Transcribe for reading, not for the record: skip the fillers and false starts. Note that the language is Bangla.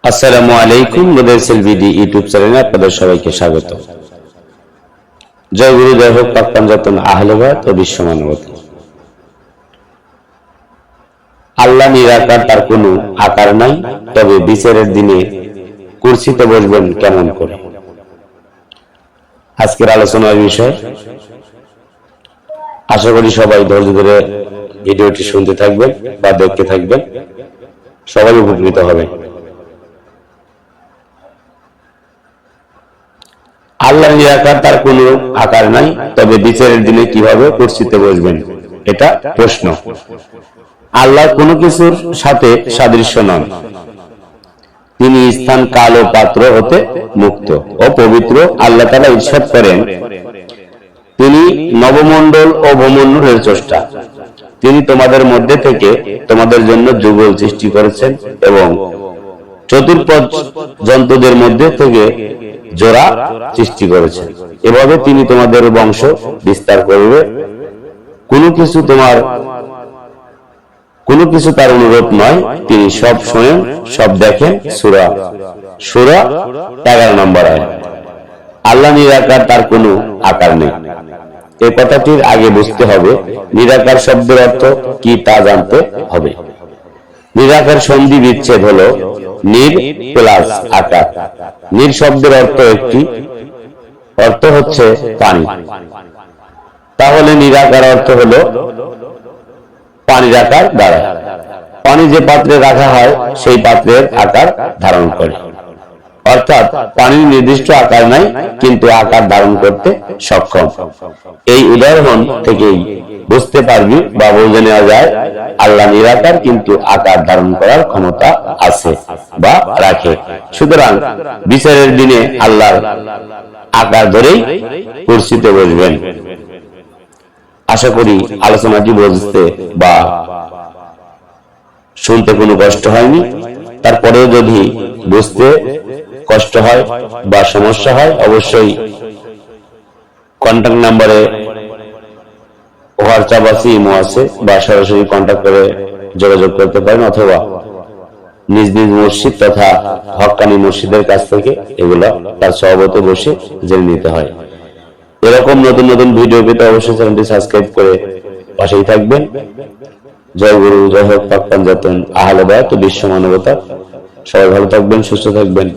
আসসালামু আলাইকুম। মুদাসসিল বিডি ইউটিউব চ্যানেলে আপনাদের সবাইকে স্বাগত। জয় গুরু, জয় হোক পাক পাঞ্জাতন আহলে বায়াত ও বিশ্ব মানবতা। আল্লাহ নিরাকার, তার কোনো আকার নাই, তবে বিচারের দিনে কুরসিতে বসবেন কেমন করে। আজকের আলোচনার বিষয়, আশা করি সবাই ধৈর্য ধরে ভিডিওটি শুনতে থাকবেন বা দেখতে থাকবেন, সবাই উপকৃত হবে। আল্লাহ নিরাকার, তার কোনো আকার নাই, তবে বিচারের দিনে কিভাবে কুরসিতে বসবেন, এটা প্রশ্ন। আল্লাহ কোনো কিছুর সাথে সাদৃশ্য নন। তিনি স্থান, কাল ও পাত্র হতে মুক্ত ও পবিত্র। আল্লাহ তাআলা ইরশাদ করেন, তিনি নবমণ্ডল ও ভূমণ্ডলের স্রষ্টা। তিনি তোমাদের মধ্যে থেকে তোমাদের জন্য যুগল সৃষ্টি করেছেন এবং চতুর্পদ জন্তুদের মধ্যে থেকে জোড়া সৃষ্টি করেছেন। এভাবে তিনি তোমাদের বংশ বিস্তার করবে। কোনো কিছু তার অনুরূপ নয়। তিনি সব শোনেন, সব দেখেন। সূরা 11 নম্বর আয়াত। আল্লাহ নিরাকার, তার কোনো আকার নেই। এই কথাটির আগে বুঝতে হবে নিরাকার শব্দের অর্থ কি তা জানতে হবে। নিরাকার সন্ধি বিচ্ছেদ হলো নির প্লাস আকার। নির শব্দের অর্থ হচ্ছে পানি। তাহলে নিরাকার অর্থ হলো পানির আকার দাঁড়ায়। পানি যে পাত্রে রাখা হয় সেই পাত্রের আকার ধারণ করে। অর্থাৎ পানির নির্দিষ্ট আকার নাই, কিন্তু আকার ধারণ করতে সক্ষম। এই উদাহরণ থেকেই বুঝতে পারবি বা বুঝে নেওয়া যায় আল্লাহ নিরাকার, কিন্তু আকার ধারণ করার ক্ষমতা আছে বা রাখে। সুতরাং বিচারের দিনে আল্লাহর আকার ধরেই কুরসিতে বসবেন। আশা করি আলোচনাটি বুঝতে বা শুনতে কোনো কষ্ট হয়নি। তারপরেও যদি বুঝতে কষ্ট হয় বা সমস্যা হয়, অবশ্যই কন্ট্যাক্ট নাম্বারে হোয়াটসঅ্যাপ আছে, ইমো আছে, বা সরাসরি কন্ট্যাক্ট করে যোগাযোগ করতে পারেন, অথবা নিজ নিজ মসজিদ তথা হক্কানি মসজিদের কাছ থেকে এগুলো তার সভাপতি বসে জেনে নিতে হয়। এরকম নতুন নতুন ভিডিও পেতে অবশ্যই চ্যানেলটি সাবস্ক্রাইব করে পাশেই থাকবেন। জয় গুরু, জয় হোক পাক পাঞ্জাতন আহলে বায়াত ও বিশ্ব মানবতা। সবাই ভালো থাকবেন, সুস্থ থাকবেন।